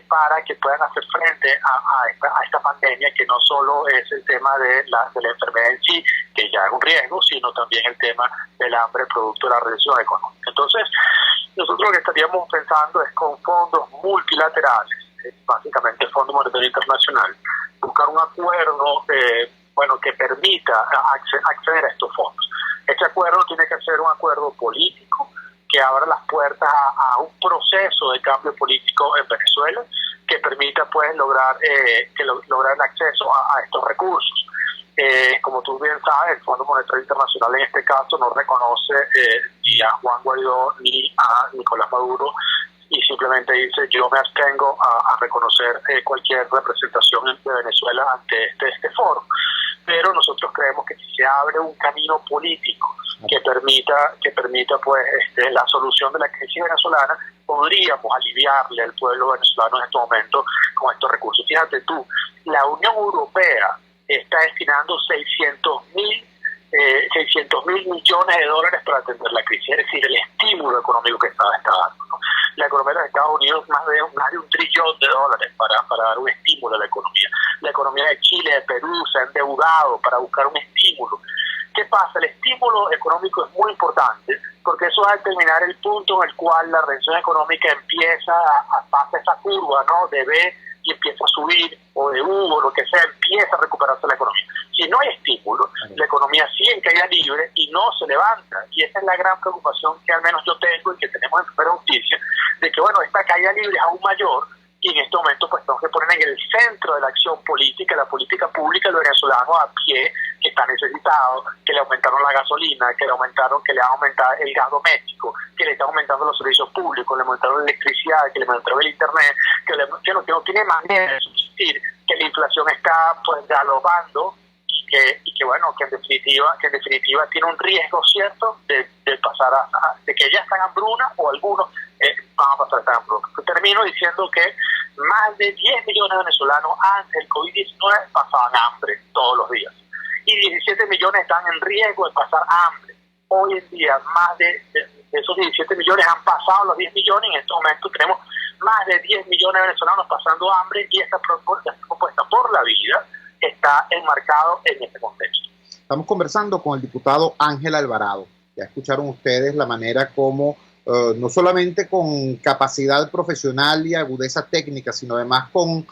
S10: para que puedan hacer frente a esta pandemia, que no solo es el tema de la enfermedad en sí, que ya es un riesgo, sino también el tema del hambre producto de la recesión económica. Entonces, nosotros lo que estaríamos pensando es con fondos multilaterales, básicamente el Fondo Monetario Internacional, buscar un acuerdo que permita acceder a estos fondos. Este acuerdo tiene que ser un acuerdo político que abra las puertas a un proceso de cambio político en Venezuela que permita pues lograr el acceso a estos recursos. Como tú bien sabes, el Fondo Monetario Internacional en este caso no reconoce ni a Juan Guaidó ni a Nicolás Maduro, y simplemente dice: yo me abstengo a reconocer cualquier representación de Venezuela ante este foro. Pero nosotros creemos que si se abre un camino político que permita pues la solución de la crisis venezolana, podríamos aliviarle al pueblo venezolano en este momento con estos recursos. Fíjate tú, la Unión Europea está destinando 600 mil millones de dólares para atender la crisis, es decir, el estímulo económico que está dando, ¿no? La economía de los Estados Unidos más de $1 trillón para dar un estímulo a la economía. La economía de Chile, de Perú se ha endeudado para buscar un estímulo. ¿Qué pasa? El estímulo económico es muy importante porque eso va a determinar el punto en el cual la recesión económica empieza a pasar esa curva, ¿no? De B y empieza a subir, o de U, o lo que sea, empieza a recuperarse la economía. Si no hay estímulo, la economía sigue en caída libre y no se levanta. Y esa es la gran preocupación que al menos yo tengo y que tenemos en Primera Justicia, de que, bueno, esta caída libre es aún mayor y en este momento pues tenemos que poner en el centro de la acción política, la política pública del venezolano a pie, que está necesitado, que le aumentaron la gasolina, que le han aumentado el gas doméstico, que le están aumentando los servicios públicos, le aumentaron la electricidad, que le aumentaron el internet, que no tiene manera de subsistir, que la inflación está pues galopando y que bueno, que en definitiva tiene un riesgo cierto de pasar de que ya están en hambruna o algunos van a pasar a hambruna. Termino diciendo que más de 10 millones de venezolanos antes del COVID-19 pasaban hambre todos los días y 17 millones están en riesgo de pasar hambre. Hoy en día más de esos 17 millones han pasado los 10 millones y en este momento tenemos más de 10 millones de venezolanos pasando hambre y esta propuesta por la vida está enmarcado en este contexto.
S3: Estamos conversando con el diputado Ángel Alvarado. Ya escucharon ustedes la manera como no solamente con capacidad profesional y agudeza técnica, sino además con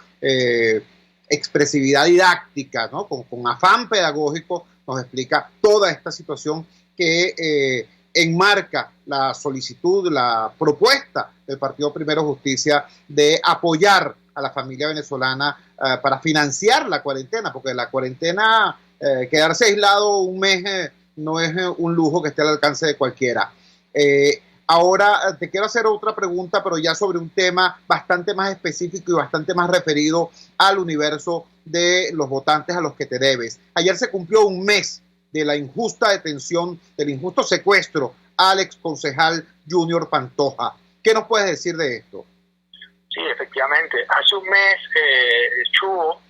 S3: expresividad didáctica, ¿no? Con afán pedagógico, nos explica toda esta situación que enmarca la solicitud, la propuesta del Partido Primero Justicia de apoyar a la familia venezolana para financiar la cuarentena, porque la cuarentena, quedarse aislado un mes no es un lujo que esté al alcance de cualquiera. Ahora te quiero hacer otra pregunta, pero ya sobre un tema bastante más específico y bastante más referido al universo de los votantes a los que te debes. Ayer se cumplió un mes de la injusta detención, del injusto secuestro al exconcejal Junior Pantoja. ¿Qué nos puedes decir de esto?
S10: Sí, efectivamente. Hace un mes, Chubo,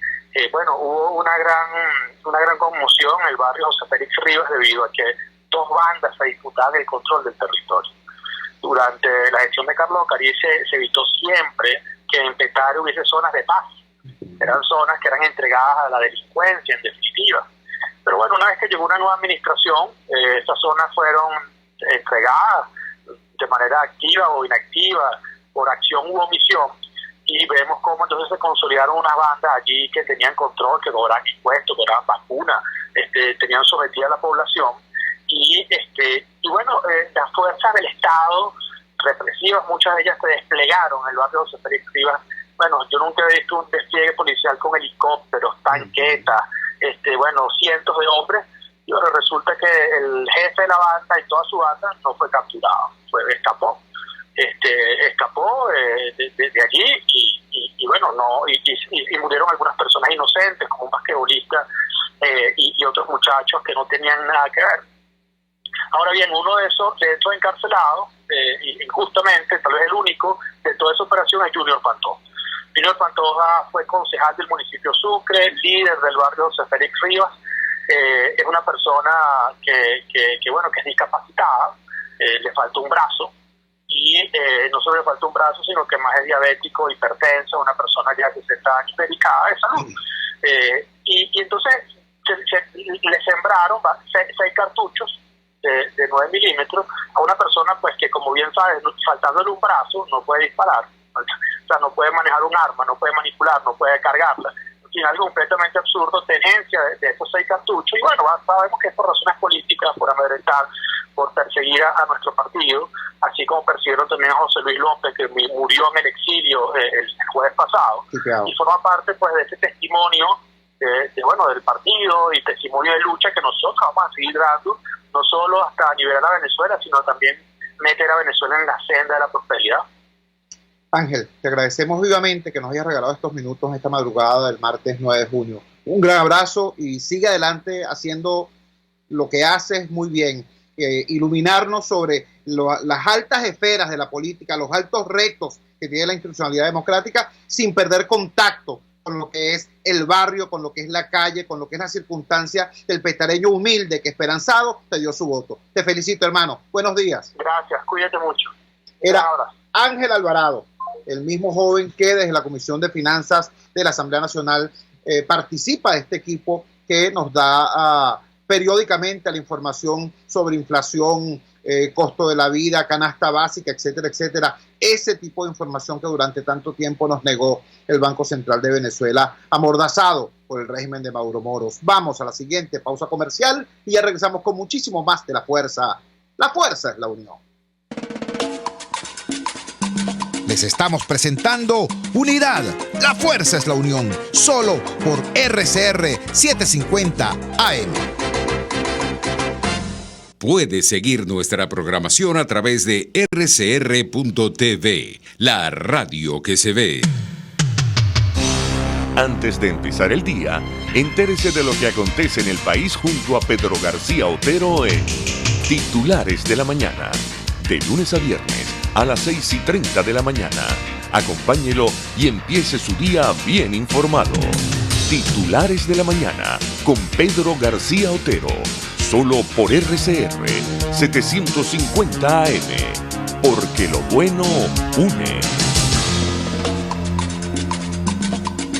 S10: hubo una gran conmoción en el barrio José Félix Rivas debido a que dos bandas se disputaban el control del territorio. Durante la gestión de Carlos Ocariz se evitó siempre que en Petare hubiese zonas de paz. Eran zonas que eran entregadas a la delincuencia, en definitiva. Pero bueno, una vez que llegó una nueva administración, estas zonas fueron entregadas de manera activa o inactiva, por acción u omisión, y vemos cómo entonces se consolidaron unas bandas allí que tenían control, que cobraban impuestos, cobraban vacunas, tenían sometida a la población, y bueno, las fuerzas del Estado represivas, muchas de ellas se desplegaron en el barrio José Félix Rivas. Bueno, yo nunca he visto un despliegue policial con helicópteros, tanquetas, cientos de hombres, y ahora resulta que el jefe de la banda y toda su banda no fue capturado, escapó de allí y murieron algunas personas inocentes, como un basquetbolista y otros muchachos que no tenían nada que ver. Ahora bien, uno de estos encarcelados, injustamente, tal vez el único de toda esa operación, es Junior Pantoja. Junior Pantoja fue concejal del municipio Sucre, líder del barrio José Félix Rivas. Es una persona que es discapacitada, le falta un brazo, y no solo le falta un brazo, sino que más es diabético, hipertenso, una persona ya de 60 años delicada de salud. Y entonces le sembraron 6 cartuchos de 9 milímetros a una persona pues que, como bien sabes, faltándole un brazo no puede disparar, o sea, no puede manejar un arma, no puede manipular, no puede cargarla. En fin, algo completamente absurdo, tenencia de esos 6 cartuchos. Y bueno, sabemos que es por razones políticas, por amedrentar, por perseguir a nuestro partido, así como persiguieron también a José Luis López, que murió en el exilio el jueves pasado. Sí, claro. Y forma parte pues de ese testimonio del partido y testimonio de lucha que nosotros vamos a seguir dando, no solo hasta liberar a Venezuela, sino también meter a Venezuela en la senda de la prosperidad.
S3: Ángel, te agradecemos vivamente que nos hayas regalado estos minutos esta madrugada del martes 9 de junio. Un gran abrazo y sigue adelante haciendo lo que haces muy bien, iluminarnos sobre las altas esferas de la política, los altos retos que tiene la institucionalidad democrática, sin perder contacto con lo que es el barrio, con lo que es la calle, con lo que es la circunstancia del petareño humilde que esperanzado te dio su voto. Te felicito, hermano. Buenos días.
S10: Gracias, cuídate mucho.
S3: Era Ángel Alvarado, el mismo joven que desde la Comisión de Finanzas de la Asamblea Nacional participa de este equipo que nos da periódicamente la información sobre inflación, costo de la vida, canasta básica, etcétera, etcétera. Ese tipo de información que durante tanto tiempo nos negó el Banco Central de Venezuela, amordazado por el régimen de Mauro Moros. Vamos a la siguiente pausa comercial y ya regresamos con muchísimo más de La Fuerza. La fuerza es la unión.
S1: Les estamos presentando Unidad. La fuerza es la unión. Solo por RCR 750 AM.
S6: Puede seguir nuestra programación a través de rcr.tv, la radio que se ve.
S9: Antes de empezar el día, entérese de lo que acontece en el país junto a Pedro García Otero en Titulares de la Mañana. De lunes a viernes a las 6:30 de la mañana. Acompáñelo y empiece su día bien informado. Titulares de la Mañana con Pedro García Otero. Solo por RCR 750 AM. Porque lo bueno une.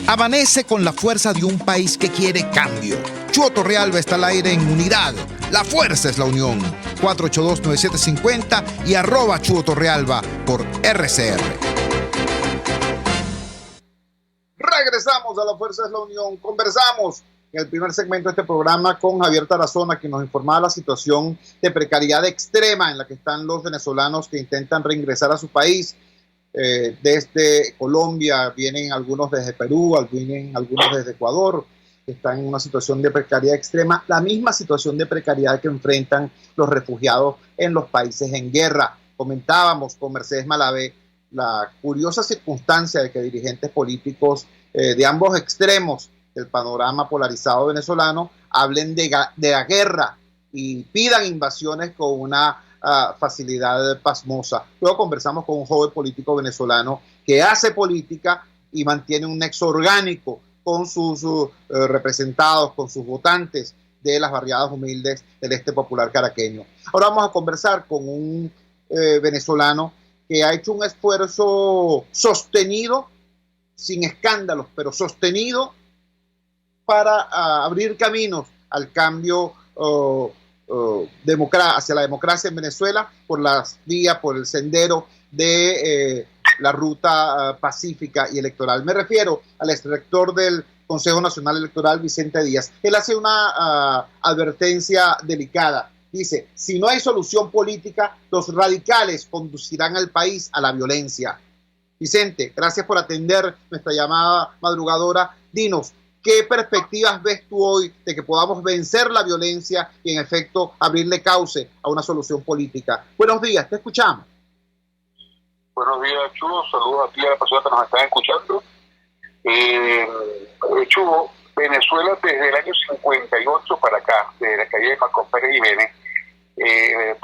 S1: Amanece con la fuerza de un país que quiere cambio. Chuo Torrealba está al aire en Unidad. La fuerza es la unión. 482-9750 y @Chuo Torrealba por RCR.
S3: Regresamos a La Fuerza es la Unión. Conversamos en el primer segmento de este programa con Javier Tarazona, que nos informaba la situación de precariedad extrema en la que están los venezolanos que intentan reingresar a su país. Desde Colombia, vienen algunos desde Perú, vienen algunos desde Ecuador, que están en una situación de precariedad extrema, la misma situación de precariedad que enfrentan los refugiados en los países en guerra. Comentábamos con Mercedes Malavé la curiosa circunstancia de que dirigentes políticos de ambos extremos del panorama polarizado venezolano hablen de la guerra y pidan invasiones con una facilidad pasmosa. Luego conversamos con un joven político venezolano que hace política y mantiene un nexo orgánico con sus representados, con sus votantes de las barriadas humildes del este popular caraqueño. Ahora vamos a conversar con un venezolano que ha hecho un esfuerzo sostenido, sin escándalos, pero sostenido, para abrir caminos al cambio hacia la democracia en Venezuela por las vías, por el sendero de la ruta pacífica y electoral. Me refiero al exrector del Consejo Nacional Electoral, Vicente Díaz. Él hace una advertencia delicada. Dice, si no hay solución política, los radicales conducirán al país a la violencia. Vicente, gracias por atender nuestra llamada madrugadora. Dinos, ¿qué perspectivas ves tú hoy de que podamos vencer la violencia y, en efecto, abrirle cauce a una solución política? Buenos días, te escuchamos.
S10: Buenos días, Chugo. Saludos a ti y a las personas que nos están escuchando. Chugo, Venezuela desde el año 58 para acá, desde la caída de Marcos Pérez Jiménez,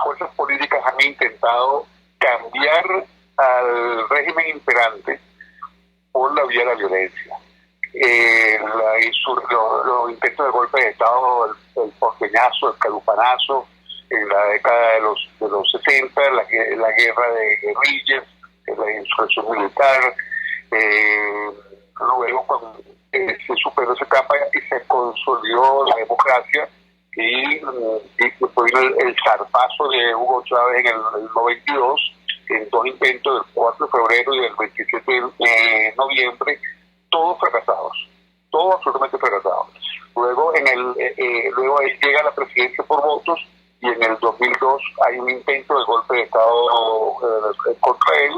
S10: fuerzas políticas han intentado cambiar al régimen imperante por la vía de la violencia. Los intentos de golpe de Estado, el porteñazo, el calupanazo, en la década de los 60, la guerra de guerrillas, la insurrección militar, luego cuando se superó esa etapa y se consolidó la democracia y después el zarpazo de Hugo Chávez en el 92, en dos intentos del 4 de febrero y del 27 de noviembre, todos fracasados, todos absolutamente fracasados. Luego luego él llega a la presidencia por votos y en el 2002 hay un intento de golpe de Estado contra él.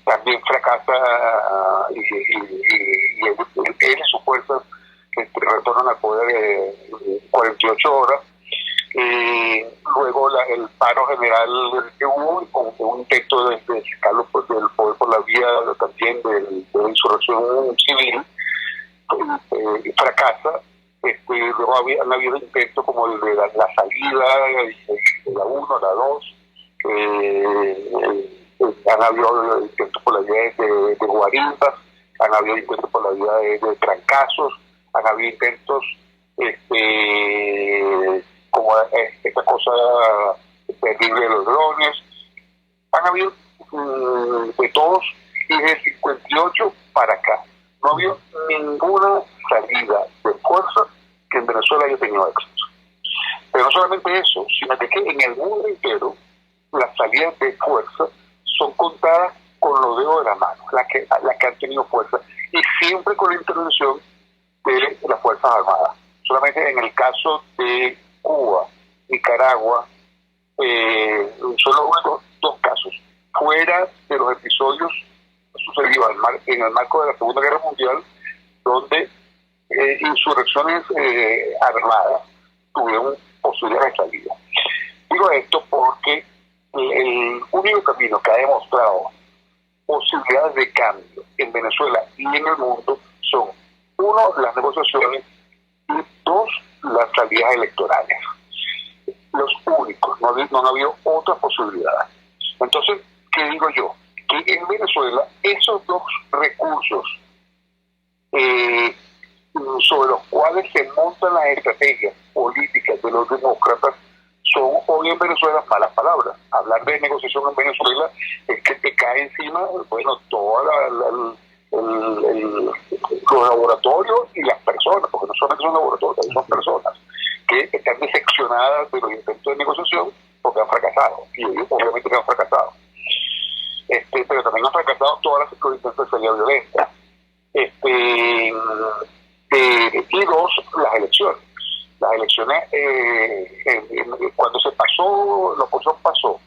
S10: También fracasa y él y sus fuerzas retornan al poder en 48 horas. Luego el paro general que hubo, con un intento de sacarlo del poder por la vía también de la insurrección civil, fracasa. Luego han habido intentos como el de la salida de la 1, la 2, han habido intentos por la vía de guarimbas, han habido intentos por la vía de trancazos, han habido intentos como esta cosa terrible de los drones, Han habido de todos, y de 58 para acá, no ha habido ninguna salida de fuerza que en Venezuela haya tenido éxito. Pero no solamente eso, sino que en el mundo entero las salidas de fuerza son contadas con los dedos de la mano, las que han tenido fuerza, y siempre con la intervención de las Fuerzas Armadas. Solamente en el caso de Cuba, Nicaragua, son los únicos dos casos, fuera de los episodios sucedidos en el marco de la Segunda Guerra Mundial, donde insurrecciones armadas tuvieron posibilidades de salida. Digo esto porque el único camino que ha demostrado posibilidades de cambio en Venezuela y en el mundo son, uno, las negociaciones, y dos, las salidas electorales. Los únicos, no ha habido otras posibilidades. Entonces, ¿qué digo yo? Que en Venezuela esos dos recursos sobre los cuales se montan las estrategias políticas de los demócratas son hoy en Venezuela malas palabras. Hablar de negociación en Venezuela es que te cae encima, bueno, todos los laboratorios y las personas, porque no solamente son laboratorios, son personas que están decepcionadas de los intentos de negociación porque han fracasado, y ellos obviamente que han fracasado. Pero también han fracasado todas los intentos de salida violenta. Y dos, las elecciones. Las elecciones, cuando se pasó, la oposición pasó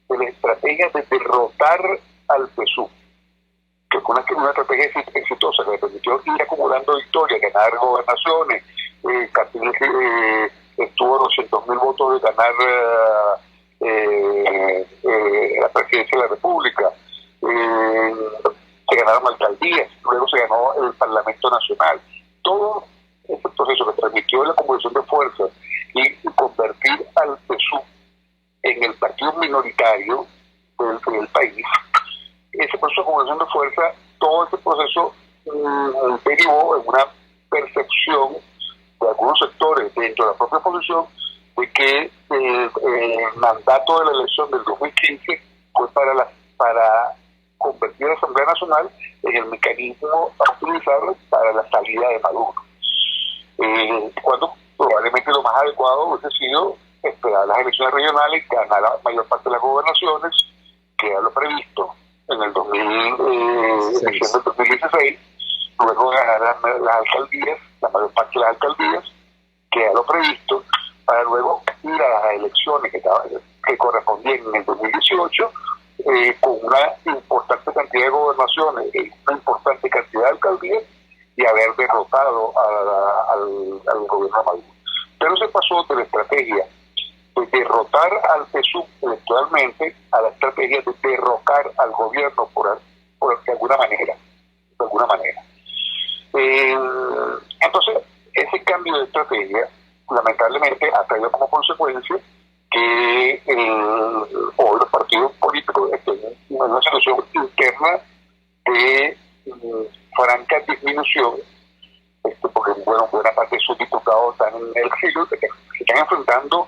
S10: de la estrategia de derrotar al PSUV, que fue una estrategia exitosa que le permitió ir acumulando victorias, ganar gobernaciones, estuvo a 200.000 votos de ganar la presidencia de la República, se ganaron alcaldías, luego se ganó el Parlamento Nacional. Todo ese proceso que transmitió la acumulación de fuerzas y convertir al PSUV en el partido minoritario del país, ese proceso de acumulación de fuerza, todo ese proceso derivó en una percepción de algunos sectores dentro de la propia oposición de que el mandato de la elección del 2015 fue para convertir a la Asamblea Nacional en el mecanismo a utilizar para la salida de Maduro. Cuando probablemente lo más adecuado hubiese sido esperar las elecciones regionales, ganar la mayor parte de las gobernaciones, que era lo previsto en el 2016, luego ganar las alcaldías, la mayor parte de las alcaldías, que era lo previsto, para luego ir a las elecciones que correspondían en el 2018, con una importante cantidad de gobernaciones y una importante cantidad de alcaldías, y haber derrotado al gobierno de Maduro. Pero se pasó de la estrategia de derrotar al PSUV electoralmente a la estrategia de derrocar al gobierno de alguna manera. Entonces, ese cambio de estrategia lamentablemente ha traído como consecuencia que hoy los partidos políticos estén en una situación interna de franca disminución, porque buena parte de sus diputados están en el exilio, que se están enfrentando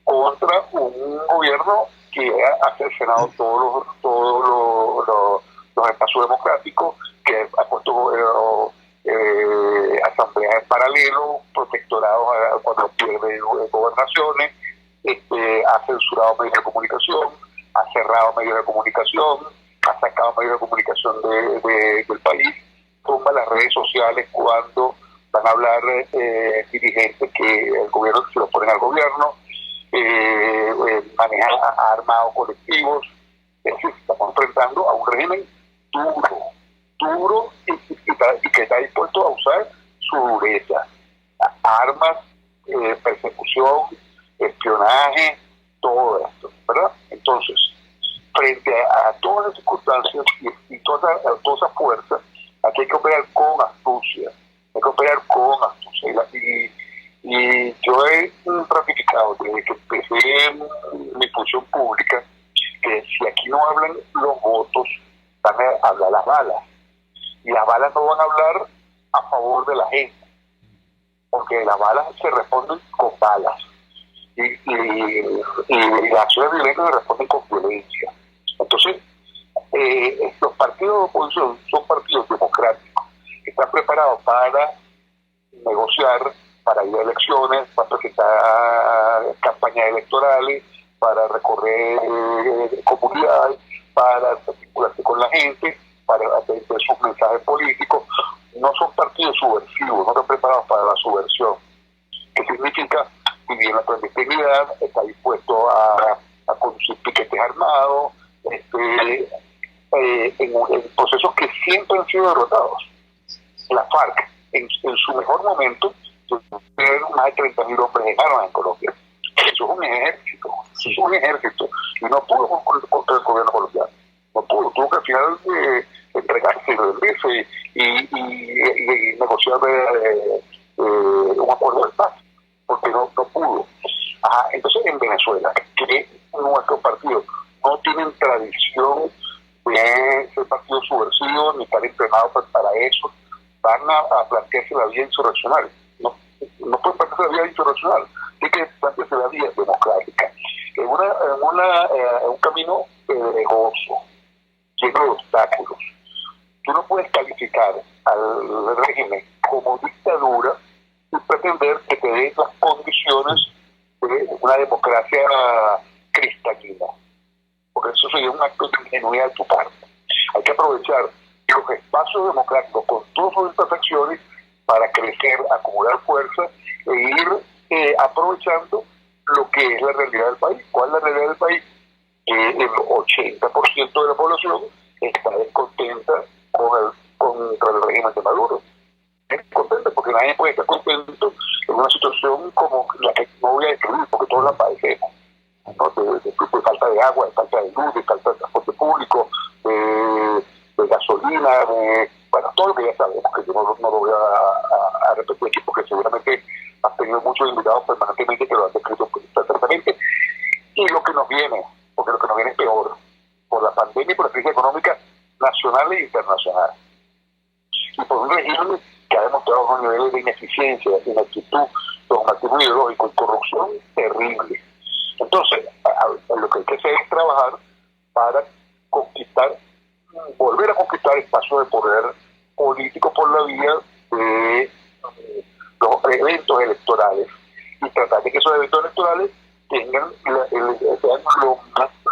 S10: contra un gobierno que ha cercenado todos los espacios democráticos, que ha puesto asambleas en paralelo, protectorados cuando pierde gobernaciones, ha censurado medios de comunicación, ha cerrado medios de comunicación, ha sacado medios de comunicación del país, tumba las redes sociales cuando van a hablar dirigentes que el gobierno se lo ponen al gobierno, manejan armados colectivos. Es decir, estamos enfrentando a un régimen duro y que está dispuesto a usar su dureza, armas, persecución, espionaje, todo esto, ¿verdad? Entonces, frente a todas las circunstancias y toda esa fuerza, aquí hay que operar con astucia, y yo he ratificado desde que empecé mi función pública que si aquí no hablan los votos, van a hablar las balas, y las balas no van a hablar a favor de la gente, porque las balas se responden con balas, y las acciones violentas se responden con violencia. Entonces, los partidos de oposición son partidos democráticos, que están preparados para negociar, para ir a elecciones, para presentar campañas electorales, para recorrer comunidades, para articularse con la gente, para hacer sus mensajes políticos. No son partidos subversivos, no están preparados para la subversión, que significa vivir en la clandestinidad, está dispuesto a conducir piquetes armados, en procesos que siempre han sido derrotados. La FARC, en su mejor momento, tuvieron más de 30.000 hombres en armas en Colombia. Eso es un ejército, y no pudo contra el gobierno colombiano. No pudo, tuvo que al final entregarse, rendirse y negociar un acuerdo de paz, porque no pudo. Entonces, en Venezuela, que nuestros partidos no tienen tradición de ser partidos subversivos ni estar entrenados para eso, van a plantearse la vía insurreccional. No pueden plantearse la vía insurreccional, tienen que plantearse la vía democrática. En un camino pedregoso, lleno de obstáculos. Tú no puedes calificar al régimen como dictadura y pretender que te den las condiciones de una democracia cristalina, porque eso sería un acto de ingenuidad de tu parte. Hay que aprovechar los espacios democráticos con todas sus imperfecciones para crecer, acumular fuerza e ir aprovechando lo que es la realidad del país. ¿Cuál es la realidad del país? Que el 80% de la población está descontenta contra el régimen de Maduro. Es contenta porque nadie puede estar contento en una situación como la que no voy a describir, porque todos la padecemos, ¿no? De falta de agua, de falta de luz, de falta de transporte público, de gasolina, bueno, todo lo que ya sabemos, que yo no lo voy a repetir aquí, porque seguramente has tenido muchos invitados permanentemente que lo han descrito perfectamente. Y lo que nos viene, porque lo que nos viene es peor, por la pandemia y por la crisis económica nacional e internacional. Y por un régimen que ha demostrado unos niveles de ineficiencia, ineptitud, dogmatismo ideológico y corrupción terrible. Entonces, lo que hay que hacer es trabajar para volver a conquistar espacios de poder político por la vía de los eventos electorales y tratar de que esos eventos electorales sean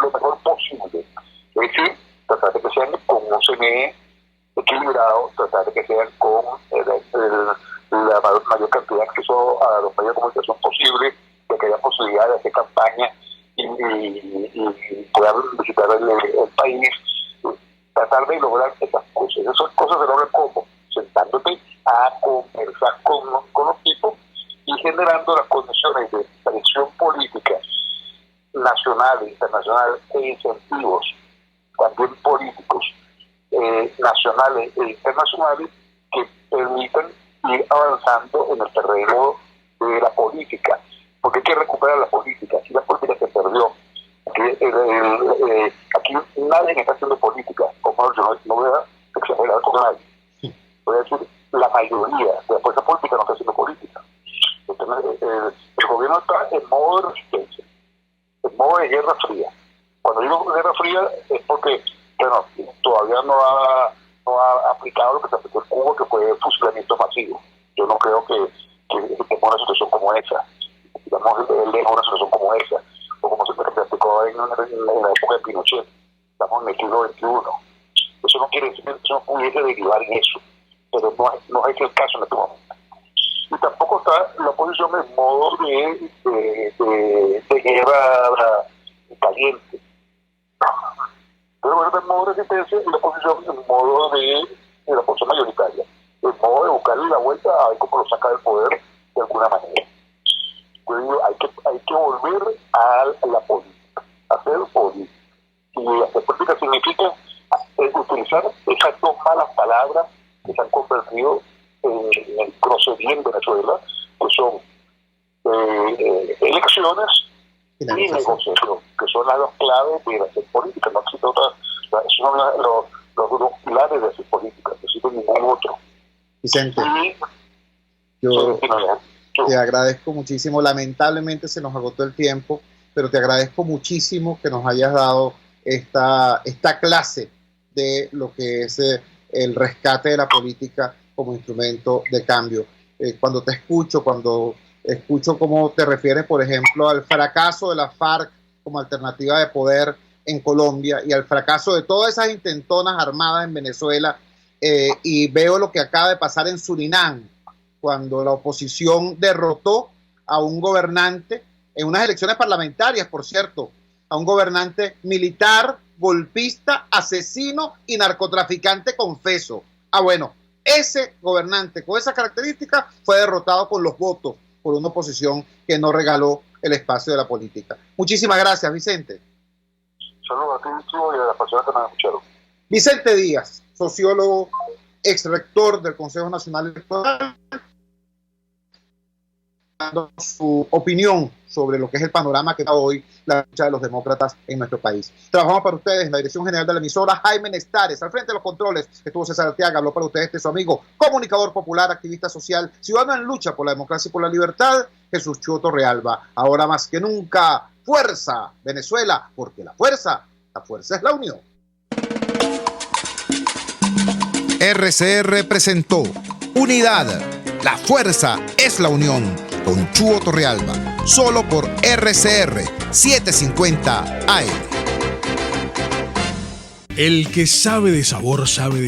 S10: lo mejor posible. Es decir, tratar de que sean con un CNE equilibrado, tratar de que sean con la mayor cantidad de acceso a los medios de comunicación posible, de que haya posibilidad de hacer campaña y puedan visitar el país, tratar de lograr esas cosas. Esas cosas se logran como sentándote a conversar con los tipos y generando las condiciones de presión política nacional e internacional e incentivos también políticos nacionales e internacionales que permitan ir avanzando en el terreno de la política, porque hay que recuperar la política. Aquí la política se perdió. Aquí nadie está haciendo política, como yo no voy a exagerar con nadie. Voy a decir, la mayoría de la fuerza política no está haciendo política. Entonces, el gobierno está en modo de resistencia, en modo de guerra fría. Cuando digo guerra fría es porque todavía no ha aplicado lo que se aplicó en Cuba, que fue fusilamiento masivo. Yo no creo que estemos en una situación como esa, digamos, lejos de una situación como esa, o como se aplicó en la época de Pinochet. Estamos en el siglo XXI. Eso no quiere decir que eso no pudiese derivar en eso, pero no es el caso en este momento. Y tampoco está la oposición en modo de guerra caliente. Pero bueno, en modo de resistencia y la oposición en modo de la oposición mayoritaria, en modo de buscarle la vuelta a ver cómo lo saca del poder de alguna manera. Yo digo, hay que volver a la política, hacer política. Y hacer política significa utilizar esas dos malas palabras que se han convertido en el procedimiento en Venezuela, que son elecciones y negociación, que son las dos claves de hacer política. No existe otra, son los dos pilares de hacer política, no existe ningún otro.
S11: Vicente, yo te agradezco muchísimo. Lamentablemente se nos agotó el tiempo, pero te agradezco muchísimo que nos hayas dado esta clase de lo que es el rescate de la política como instrumento de cambio. Cuando escucho cómo te refieres, por ejemplo, al fracaso de la FARC como alternativa de poder en Colombia y al fracaso de todas esas intentonas armadas en Venezuela, y veo lo que acaba de pasar en Surinam, cuando la oposición derrotó a un gobernante en unas elecciones parlamentarias, por cierto, a un gobernante militar, golpista, asesino y narcotraficante confeso. Bueno, ese gobernante con esas características fue derrotado con los votos por una oposición que no regaló el espacio de la política. Muchísimas gracias, Vicente.
S10: Saludos a ti, y a las personas que nos escucharon.
S11: Vicente Díaz, sociólogo, ex rector del Consejo Nacional Electoral, dando su opinión sobre lo que es el panorama que da hoy la lucha de los demócratas en nuestro país. Trabajamos para ustedes en la dirección general de la emisora, Jaime Nestares, al frente de los controles estuvo César Arteaga, habló para ustedes su amigo, comunicador popular, activista social, ciudadano en lucha por la democracia y por la libertad, Jesús Chuo Torrealba. Ahora más que nunca, fuerza Venezuela, porque la fuerza es la unión.
S1: RCR presentó Unidad, la fuerza es la unión, con Chuo Torrealba, solo por RCR 750 AM.
S12: El que sabe de sabor sabe de